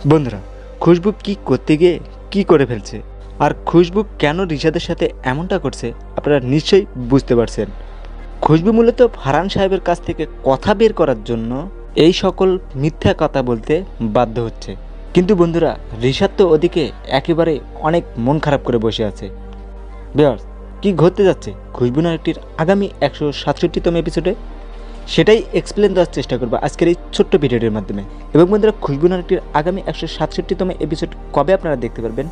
বন্ধুরা, খুশবু কি করতে গিয়ে কি করে ফেলছে, আর খুশবু কেন রিশাদের সাথে এমনটা করছে আপনারা নিশ্চয়ই বুঝতে পারছেন। খুশবু মূলত ফারহান সাহেবের কাছ থেকে কথা বের করার জন্য এই সকল মিথ্যা কথা বলতে বাধ্য হচ্ছে। কিন্তু বন্ধুরা, রিশাদ তো ওদিকে একেবারে অনেক মন খারাপ করে বসে আছে। ভিউয়ার্স, কি ঘটতে যাচ্ছে খুশবু নাটকটির আগামী 167তম এপিসোডে, সেটাই এক্সপ্লেন দেওয়ার চেষ্টা করবো আজকের এই ছোট্ট ভিডিওটির মাধ্যমে। এবং বন্ধুরা, খুশবু নাটকটির আগামী 167তম এপিসোড কবে আপনারা দেখতে পারবেন,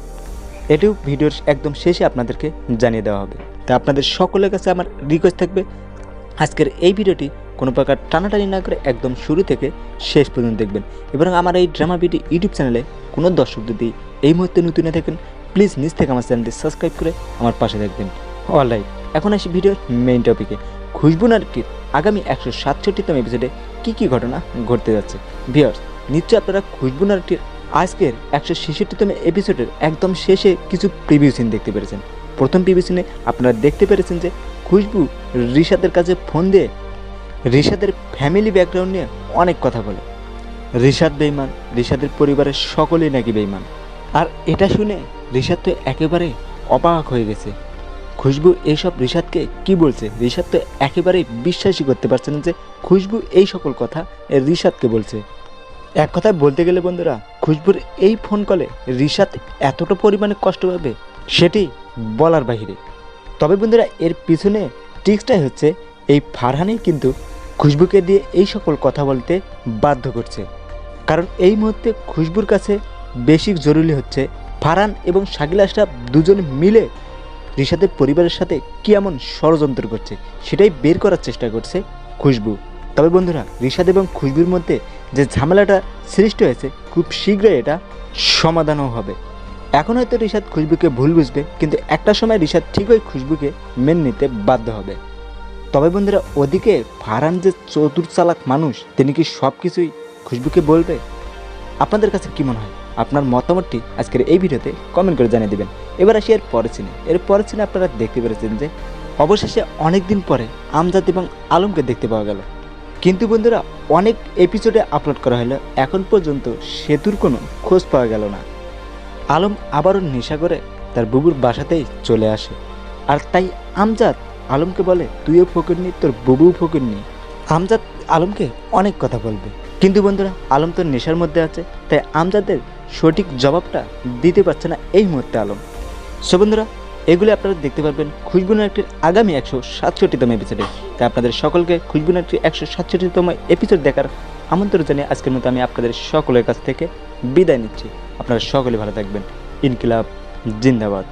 এটিও ভিডিওর একদম শেষে আপনাদেরকে জানিয়ে দেওয়া হবে। তা আপনাদের সকলের কাছে আমার রিকোয়েস্ট থাকবে, আজকের এই ভিডিওটি কোনো প্রকার টানাটানি না করে একদম শুরু থেকে শেষ পর্যন্ত দেখবেন। এবং আমার এই ড্রামা ভিডিও ইউটিউব চ্যানেলে কোনো দর্শক যদি এই মুহূর্তে নতুন হয়ে থাকেন, প্লিজ নিজ থেকে আমার চ্যানেলটি সাবস্ক্রাইব করে আমার পাশে থাকবেন। অলরাইট, এখন আসি ভিডিওর মেইন টপিকে। খুশবু নাটকটির আগামী 167তম এপিসোডে কী কী ঘটনা ঘটতে যাচ্ছে। ভিউয়ার্স, নিশ্চয়ই আপনারা খুশবু নাটকটির আজকের 166তম এপিসোডের একদম শেষে কিছু প্রিভিউ সিন দেখতে পেরেছেন। প্রথম প্রিভিউ সিনে আপনারা দেখতে পেরেছেন যে খুশবু রিশাদের কাছে ফোন দিয়ে রিশাদের ফ্যামিলি ব্যাকগ্রাউন্ড নিয়ে অনেক কথা বলে। রিশাদ বেঈমান, রিশাদের পরিবারের সকলেই নাকি বেঈমান। আর এটা শুনে রিশাদ তো একেবারে অবাক হয়ে গেছে। খুশবু এইসব রিশাদকে কি বলছে, রিশাদ তো একেবারেই বিশ্বাসই করতে পারছে না যে খুশবু এই সকল কথা রিশাদকে বলছে। এক কথায় বলতে গেলে বন্ধুরা, খুশবুর এই ফোন কলে রিশাদ এতটা পরিমাণে কষ্ট পাবে সেটি বলার বাহিরে। তবে বন্ধুরা, এর পিছনে ট্রিক্সটাই হচ্ছে এই ফারহানই কিন্তু খুশবুকে দিয়ে এই সকল কথা বলতে বাধ্য করছে। কারণ এই মুহূর্তে খুশবুর কাছে বেশি জরুরি হচ্ছে ফারহান এবং শাকিল আশরাফ দুজন মিলে রিশাদের পরিবারের সাথে কি এমন ষড়যন্ত্র করছে সেটাই বের করার চেষ্টা করছে খুশবু। তবে বন্ধুরা, রিশাদ এবং খুশবুর মধ্যে যে ঝামেলাটা সৃষ্টি হয়েছে খুব শীঘ্রই এটা সমাধানও হবে। এখন হয়তো রিশাদ খুশবুকে ভুল বুঝবে, কিন্তু একটা সময় রিশাদ ঠিকই খুশবুকে মেনে নিতে বাধ্য হবে। তবে বন্ধুরা, ওদিকে ফারহান যে চতুর চালাক মানুষ, তিনি কি সব কিছুই খুশবুকে বলবে? আপনাদের কাছে কি মনে হয়? আপনার মতামতটি আজকের এই ভিডিওতে কমেন্ট করে জানিয়ে দেবেন। এবার আসি এর পরের সিনে আপনারা দেখতে পেরেছেন যে অবশেষে অনেক দিন পরে আমজাদ এবং আলমকে দেখতে পাওয়া গেল। কিন্তু বন্ধুরা, অনেক এপিসোডে আপলোড করা হলো, এখন পর্যন্ত সেতুর কোনো খোঁজ পাওয়া গেল না। আলম আবারও নেশা করে তার বুবুর বাসাতেই চলে আসে, আর তাই আমজাদ আলমকে বলে, তুইও ফকিরনি, তোর বুবুও ফকিরনি। আমজাদ আলমকে অনেক কথা বলবে, কিন্তু বন্ধুরা, আলম তো নেশার মধ্যে আছে, তাই আমজাদের সঠিক জবাবটা দিতে পারছে না এই মুহূর্তে আলম। সো বন্ধুরা, এগুলি আপনারা দেখতে পারবেন খুশবু নাটকটির আগামী 167তম এপিসোডে। তাই আপনাদের সকলকে খুশবু নাটকটির 167তম এপিসোড দেখার আমন্ত্রণ জানিয়ে আজকের মতো আমি আপনাদের সকলের কাছ থেকে বিদায় নিচ্ছি। আপনারা সকলে ভালো থাকবেন। ইনকিলাব জিন্দাবাদ।